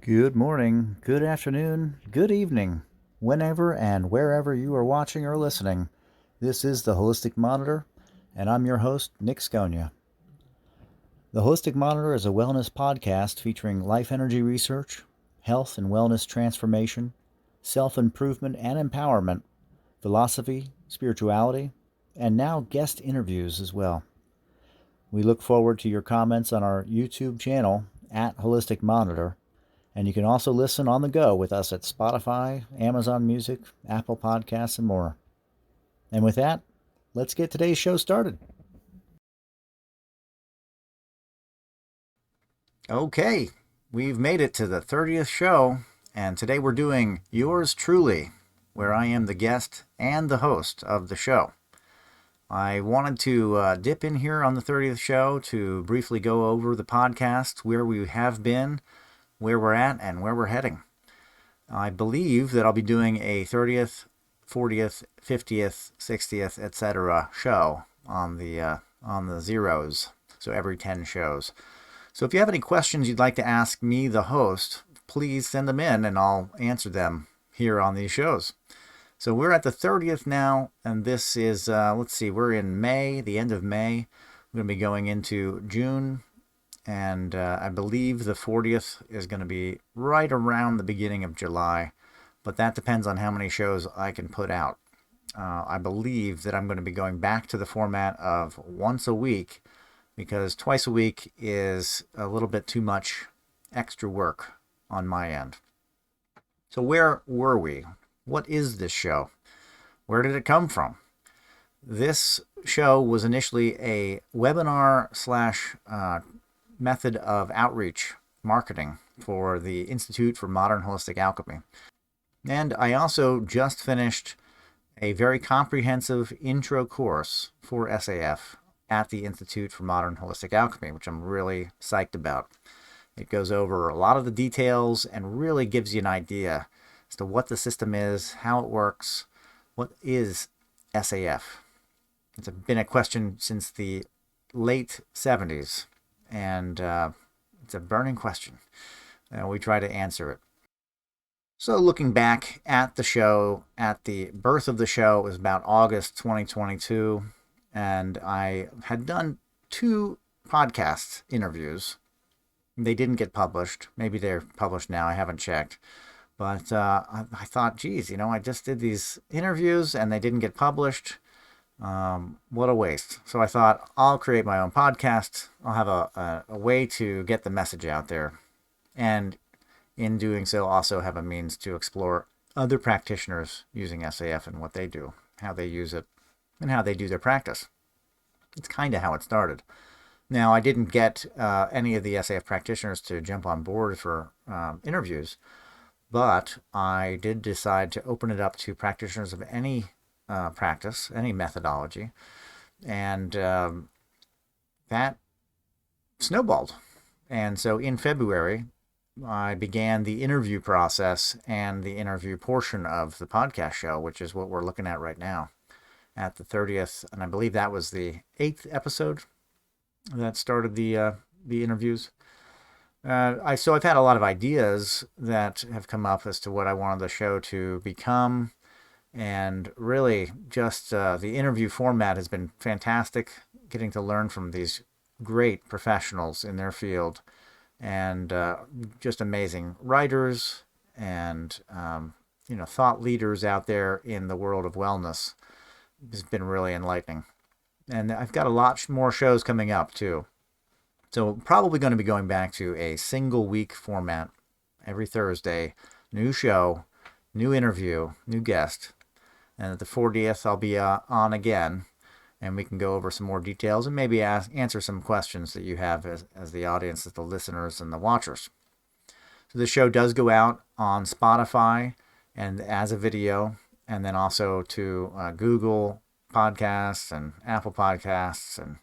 Good morning, good afternoon, good evening, whenever and wherever you are watching or listening. This is the Holistic Monitor, and I'm your host, Nic Scogna. The Holistic Monitor is a wellness podcast featuring life energy research, health and wellness transformation, self-improvement and empowerment, philosophy, spirituality, and now guest interviews as well. We look forward to your comments on our YouTube channel at Holistic Monitor. And you can also listen on the go with us at Spotify, Amazon Music, Apple Podcasts, and more. And with that, let's get today's show started. Okay, we've made it to the 30th show, and today we're doing Yours Truly, where I am the guest and the host of the show. I wanted to dip in here on the 30th show to briefly go over the podcast, where we have been, where we're at, and where we're heading. I believe that I'll be doing a 30th, 40th, 50th, 60th, etc. show on the zeros, so every 10 shows. So if you have any questions you'd like to ask me, the host, please send them in and I'll answer them here on these shows. So we're at the 30th now, and this is, we're in May, the end of May. We're going to be going into June. And I believe the 40th is going to be right around the beginning of July, but that depends on how many shows I can put out. I believe that I'm going to be going back to the format of once a week, because twice a week is a little bit too much extra work on my end. So where were we? What is this show? Where did it come from? This show was initially a webinar / method of outreach marketing for the Institute for Modern Holistic Alchemy. And I also just finished a very comprehensive intro course for SAF at the Institute for Modern Holistic Alchemy, which I'm really psyched about. It goes over a lot of the details and really gives you an idea as to what the system is, how it works, what is SAF. It's been a question since the late 70s. And it's a burning question. We try to answer it. So looking back at the show, at the birth of the show, it was about August 2022. And I had done 2 podcast interviews. They didn't get published. Maybe they're published now. I haven't checked. But I thought, geez, I just did these interviews and they didn't get published. What a waste. So I thought, I'll create my own podcast. I'll have a way to get the message out there. And in doing so, also have a means to explore other practitioners using SAF and what they do, how they use it, and how they do their practice. It's kind of how it started. Now, I didn't get any of the SAF practitioners to jump on board for interviews, but I did decide to open it up to practitioners of any practice, any methodology, and that snowballed. And so in February, I began the interview process and the interview portion of the podcast show, which is what we're looking at right now at the 30th, and I believe that was the 8th episode that started the interviews. So I've had a lot of ideas that have come up as to what I wanted the show to become. And really, just the interview format has been fantastic, getting to learn from these great professionals in their field, and just amazing writers and thought leaders out there in the world of wellness. It's been really enlightening. And I've got a lot more shows coming up, too. So probably going to be going back to a single week format every Thursday. New show, new interview, new guest. And at the 40th, I'll be on again, and we can go over some more details and maybe answer some questions that you have as the audience, as the listeners and the watchers. So the show does go out on Spotify and as a video, and then also to Google Podcasts and Apple Podcasts and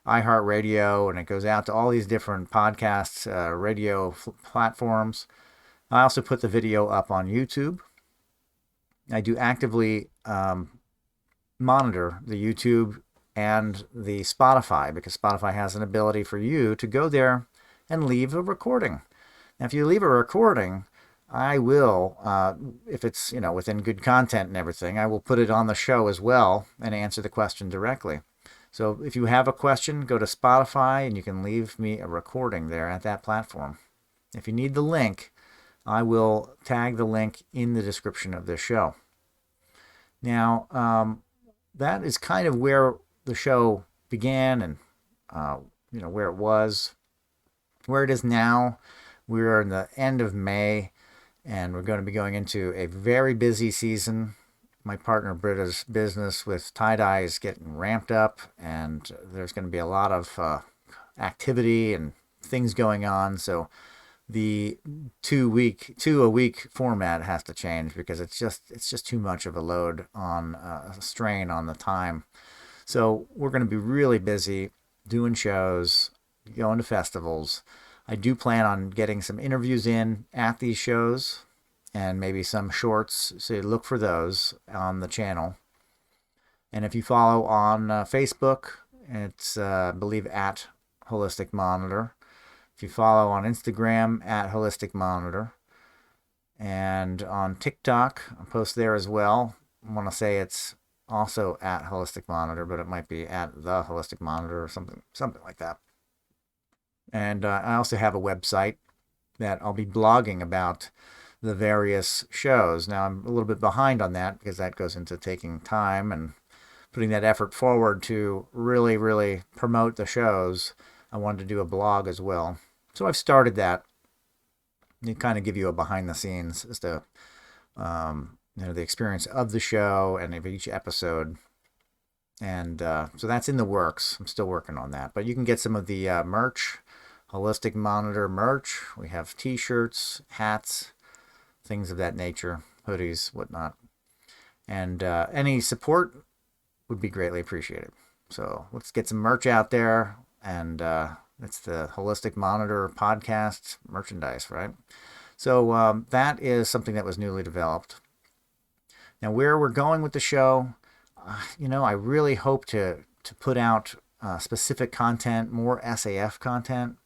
iHeartRadio, and it goes out to all these different podcasts, radio platforms. I also put the video up on YouTube. I do actively monitor the YouTube and the Spotify, because Spotify has an ability for you to go there and leave a recording. Now, if you leave a recording, I will, if it's, within good content and everything, I will put it on the show as well and answer the question directly. So if you have a question, go to Spotify and you can leave me a recording there at that platform. If you need the link, I will tag the link in the description of this show. Now, that is kind of where the show began and, where it was. Where it is now, we're in the end of May, and we're going to be going into a very busy season. My partner Britta's business with tie-dye is getting ramped up, and there's going to be a lot of activity and things going on. So the two a week format has to change because it's just too much of a load on a strain on the time. So we're going to be really busy doing shows, going to festivals. I do plan on getting some interviews in at these shows and maybe some shorts, so look for those on the channel. And if you follow on Facebook, it's I believe at Holistic Monitor. If you follow on Instagram, at Holistic Monitor. And on TikTok, I post there as well. I want to say it's also at Holistic Monitor, but it might be at the Holistic Monitor or something like that. And I also have a website that I'll be blogging about the various shows. Now, I'm a little bit behind on that because that goes into taking time and putting that effort forward to really, really promote the shows. I wanted to do a blog as well. So I've started that. It kind of give you a behind the scenes as to the experience of the show and of each episode. And so that's in the works. I'm still working on that. But you can get some of the merch, Holistic Monitor merch. We have t-shirts, hats, things of that nature, hoodies, whatnot. And any support would be greatly appreciated. So let's get some merch out there. And it's the Holistic Monitor podcast merchandise, right? So that is something that was newly developed. Now, where we're going with the show, I really hope to put out specific content, more SAF content,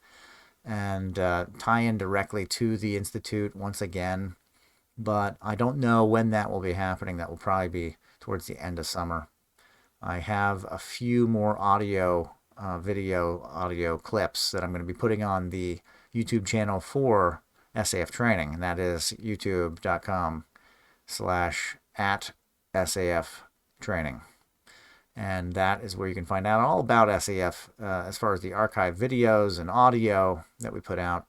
and tie in directly to the Institute once again. But I don't know when that will be happening. That will probably be towards the end of summer. I have a few more audio clips that I'm going to be putting on the YouTube channel for SAF training, and that is youtube.com/@SAF training. And that is where you can find out all about SAF as far as the archive videos and audio that we put out.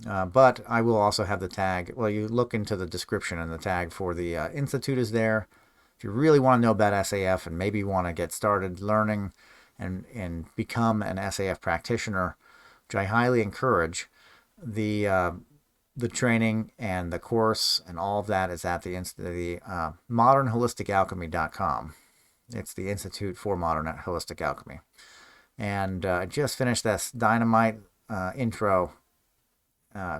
But I will also have the tag. Well, you look into the description, and the tag for the Institute is there. If you really want to know about SAF and maybe want to get started learning and become an SAF practitioner, which I highly encourage, the training and the course and all of that is at the modernholisticalchemy.com. It's the Institute for Modern Holistic Alchemy. And I just finished this Dynamite intro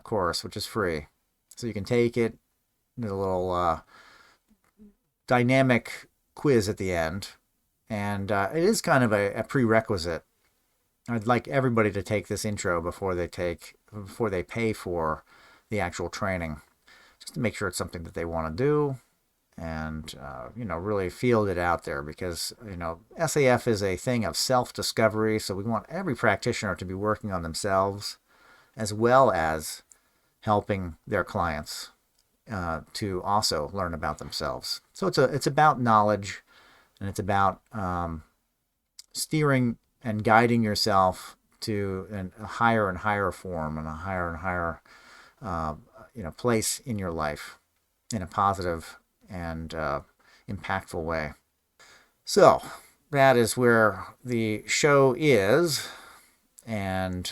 course, which is free. So you can take it. There's a little dynamic quiz at the end. And it is kind of a prerequisite. I'd like everybody to take this intro before they pay for the actual training, just to make sure it's something that they want to do, and really field it out there, because SAF is a thing of self-discovery. So we want every practitioner to be working on themselves, as well as helping their clients to also learn about themselves. So it's about knowledge. And it's about steering and guiding yourself to a higher and higher form and a higher and higher place in your life in a positive and impactful way. So that is where the show is, and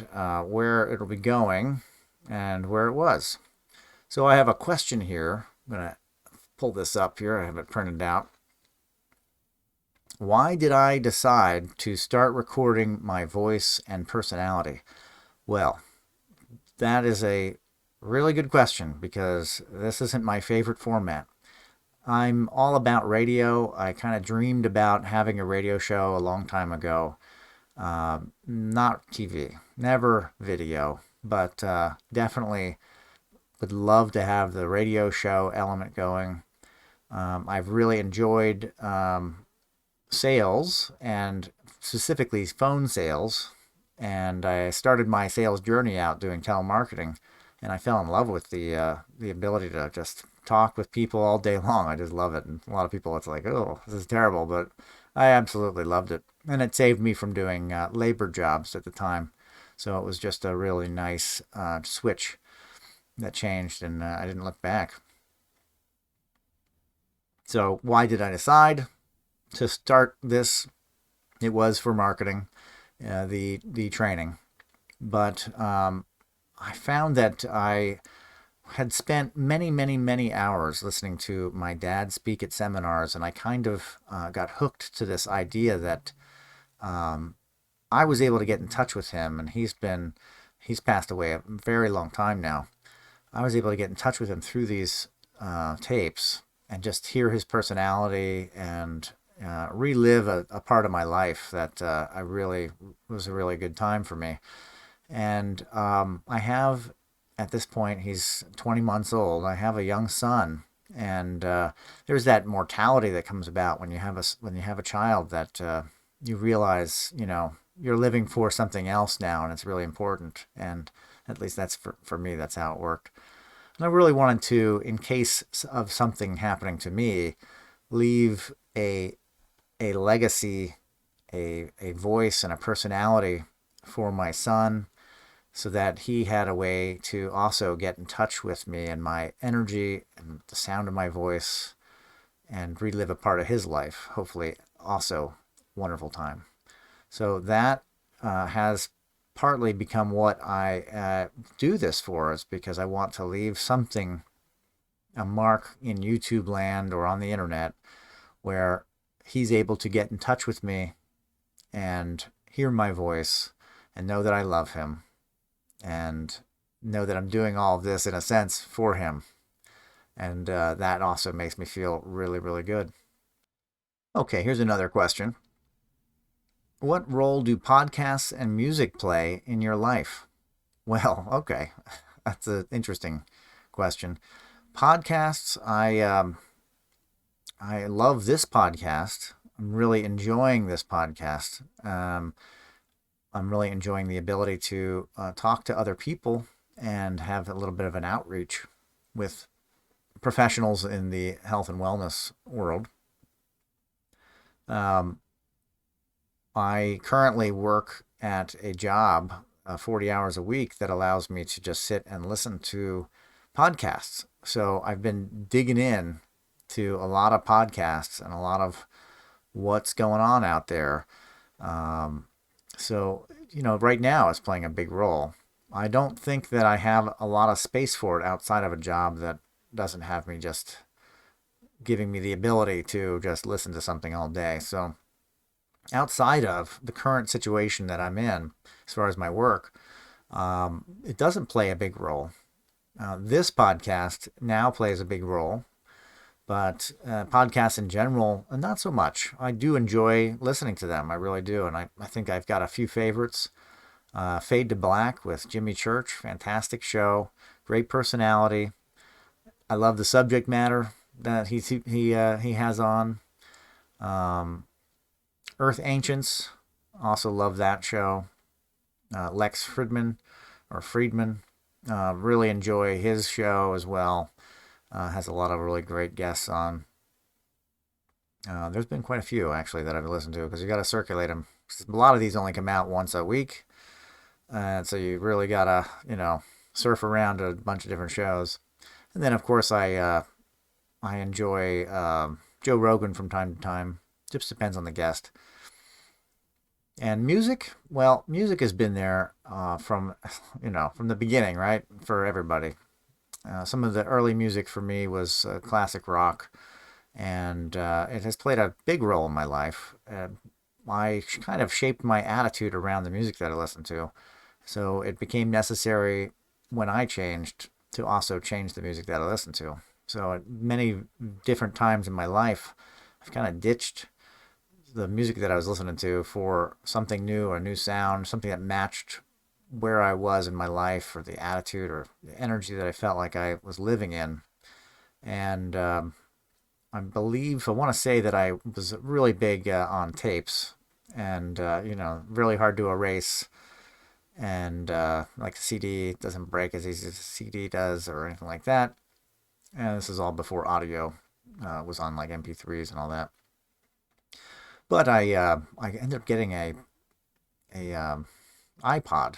where it'll be going, and where it was. So I have a question here. I'm going to pull this up here. I have it printed out. Why did I decide to start recording my voice and personality? Well, that is a really good question, because this isn't my favorite format. I'm all about radio. I kind of dreamed about having a radio show a long time ago. Not TV, never video. but definitely would love to have the radio show element going. I've really enjoyed sales, and specifically phone sales. And I started my sales journey out doing telemarketing, and I fell in love with the ability to just talk with people all day long. I just love it. And a lot of people, it's like, oh, this is terrible, but I absolutely loved it, and it saved me from doing labor jobs at the time. So it was just a really nice switch that changed, and I didn't look back. So why did I decide to start this? It was for marketing, the training, but I found that I had spent many hours listening to my dad speak at seminars, and I kind of got hooked to this idea that um, I was able to get in touch with him, and he's passed away a very long time now. I was able to get in touch with him through these tapes and just hear his personality and relive a part of my life that I really was a really good time for me. And I have, at this point, he's 20 months old. I have a young son, and there's that mortality that comes about when you have a child that you realize, you're living for something else now, and it's really important. And at least that's for me, that's how it worked. And I really wanted to, in case of something happening to me, leave a legacy, a voice, and a personality for my son, so that he had a way to also get in touch with me and my energy and the sound of my voice and relive a part of his life. Hopefully, also wonderful time. So that has partly become what I do this for, is because I want to leave something, a mark in YouTube land or on the internet, where he's able to get in touch with me and hear my voice and know that I love him and know that I'm doing all of this in a sense for him. And that also makes me feel really good. Okay, here's another question. What role do podcasts and music play in your life? Well, okay, that's an interesting question. Podcasts, I love this podcast. I'm really enjoying this podcast. I'm really enjoying the ability to talk to other people and have a little bit of an outreach with professionals in the health and wellness world. I currently work at a job 40 hours a week that allows me to just sit and listen to podcasts. So I've been digging in to a lot of podcasts and a lot of what's going on out there. So, right now it's playing a big role. I don't think that I have a lot of space for it outside of a job that doesn't have me just giving me the ability to just listen to something all day. So, outside of the current situation that I'm in, as far as my work, it doesn't play a big role. This podcast now plays a big role, but podcasts in general, not so much. I do enjoy listening to them. I really do. And I think I've got a few favorites. Fade to Black with Jimmy Church, fantastic show, great personality. I love the subject matter that he has on. Earth Ancients, also love that show. Lex Friedman, really enjoy his show as well. Has a lot of really great guests on. There's been quite a few actually that I've listened to, because you got to circulate them. A lot of these only come out once a week, and so you really gotta surf around a bunch of different shows. And then of course I enjoy Joe Rogan from time to time. Just depends on the guest. And music, well, music has been there from the beginning, right, for everybody. Some of the early music for me was classic rock, and it has played a big role in my life. I kind of shaped my attitude around the music that I listened to, so it became necessary when I changed to also change the music that I listened to. So at many different times in my life, I've kind of ditched the music that I was listening to for something new, a new sound, something that matched where I was in my life, or the attitude or the energy that I felt like I was living in. And I want to say that I was really big on tapes, and really hard to erase. And like the CD doesn't break as easy as the CD does, or anything like that. And this is all before audio was on like MP3s and all that. But I ended up getting a iPod,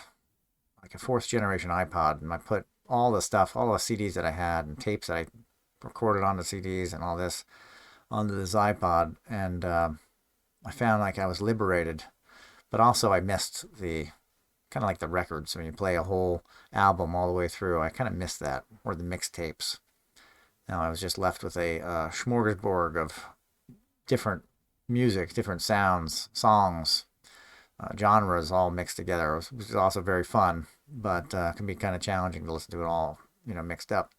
like a fourth generation iPod, and I put all the stuff, all the CDs that I had and tapes that I recorded on the CDs and all this onto this iPod, and I found like I was liberated, but also I missed the kind of like the records. When you play a whole album all the way through, I kind of missed that, or the mixtapes. Now I was just left with a smorgasbord of different music, different sounds, songs, genres all mixed together, which is also very fun, but can be kind of challenging to listen to it all, mixed up.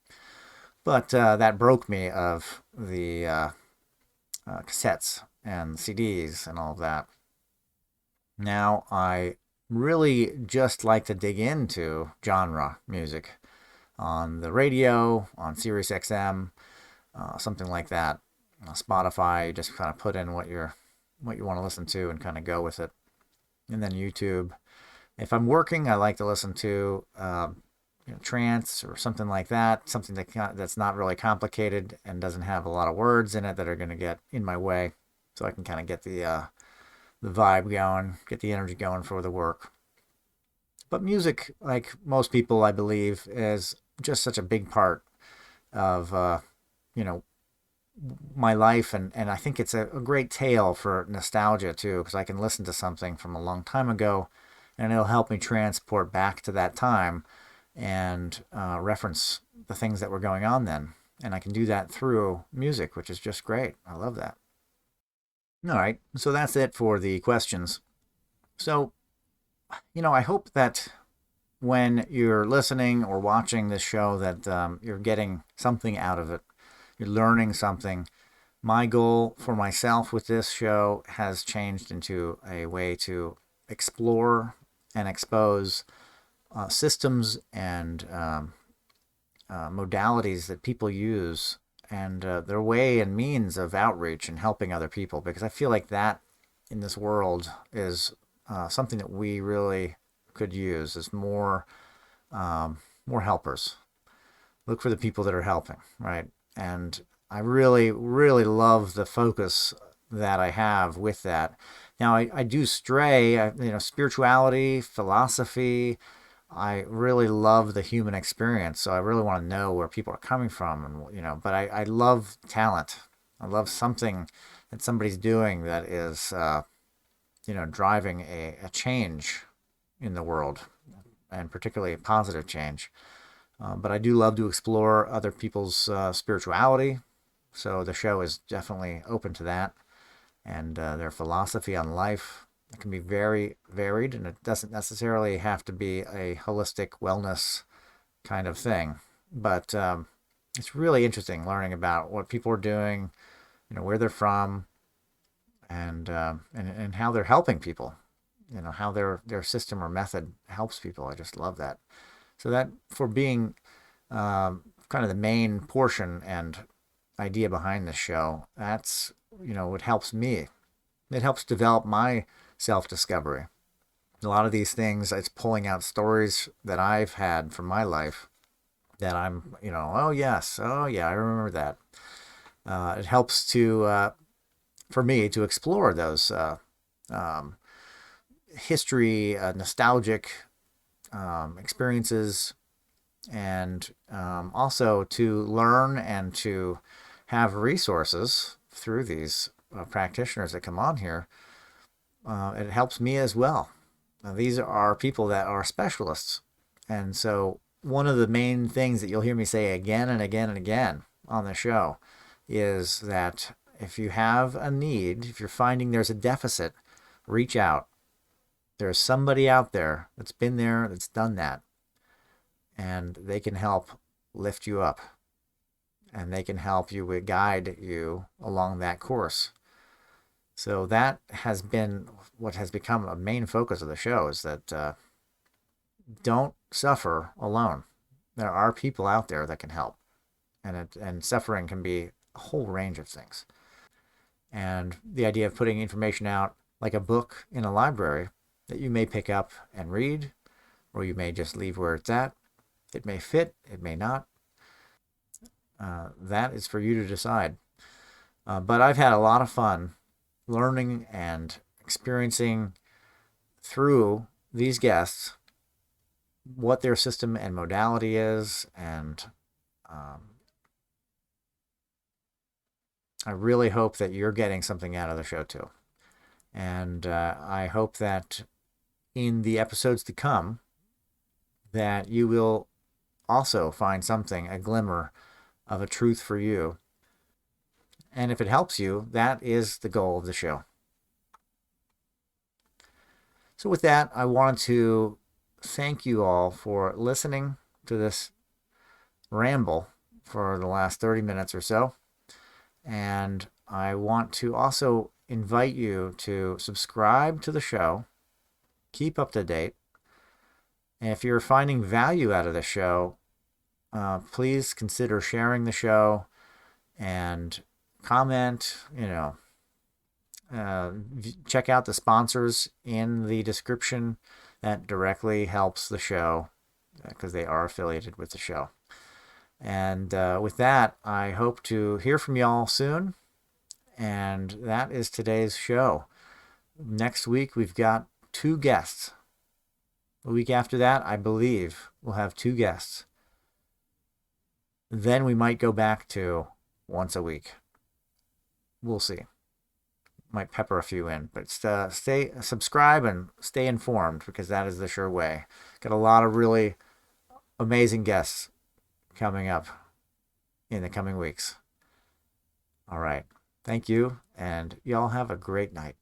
But that broke me of the cassettes and CDs and all of that. Now I really just like to dig into genre music on the radio, on Sirius XM, something like that. Spotify, you just kind of put in what you want to listen to and kind of go with it. And then YouTube. If I'm working, I like to listen to trance or something like that, something that's not really complicated and doesn't have a lot of words in it that are going to get in my way, so I can kind of get the vibe going, get the energy going for the work. But music, like most people, I believe, is just such a big part of my life, and I think it's a great tale for nostalgia too, because I can listen to something from a long time ago, and it'll help me transport back to that time and reference the things that were going on then. And I can do that through music, which is just great. I love that. All right, so that's it for the questions. So, I hope that when you're listening or watching this show that you're getting something out of it. You're learning something. My goal for myself with this show has changed into a way to explore and expose systems and modalities that people use, and their way and means of outreach and helping other people, because I feel like that in this world is something that we really could use, is more helpers. Look for the people that are helping, right? And I really, really love the focus that I have with that. Now, I do stray, spirituality, philosophy. I really love the human experience, so I really want to know where people are coming from, and but I love talent. I love something that somebody's doing that is, driving a change in the world, and particularly a positive change. But I do love to explore other people's spirituality, so the show is definitely open to that, and their philosophy on life. It can be very varied, and it doesn't necessarily have to be a holistic wellness kind of thing. But it's really interesting learning about what people are doing, where they're from, and how they're helping people. How their system or method helps people. I just love that. So that, for being kind of the main portion and idea behind this show, that's what helps me. It helps develop my self-discovery. A lot of these things, it's pulling out stories that I've had from my life that I'm, oh yes, oh yeah, I remember that. It helps for me to explore those history, nostalgic experiences, and also to learn and to have resources through these practitioners that come on here. It helps me as well. These are people that are specialists, and so one of the main things that you'll hear me say again and again and again on the show is that if you have a need, if you're finding there's a deficit, reach out. There's somebody out there that's been there, that's done that, and they can help lift you up, and they can help you guide you along that course. So that has been what has become a main focus of the show, is that don't suffer alone. There are people out there that can help, and suffering can be a whole range of things. And the idea of putting information out like a book in a library that you may pick up and read, or you may just leave where it's at. It may fit, it may not. That is for you to decide. But I've had a lot of fun learning and experiencing through these guests what their system and modality is, and I really hope that you're getting something out of the show too. And I hope that in the episodes to come, that you will also find something, a glimmer of a truth for you. And if it helps you, that is the goal of the show. So with that, I wanted to thank you all for listening to this ramble for the last 30 minutes or so. And I want to also invite you to subscribe to the show, keep up to date. And if you're finding value out of the show, please consider sharing the show and comment, check out the sponsors in the description. That directly helps the show because they are affiliated with the show. And with that, I hope to hear from y'all soon. And that is today's show. Next week, we've got 2 guests. The week after that, I believe we'll have 2 guests. Then we might go back to once a week. We'll see. Might pepper a few in, but subscribe and stay informed, because that is the sure way. Got a lot of really amazing guests coming up in the coming weeks. All right. Thank you, and y'all have a great night.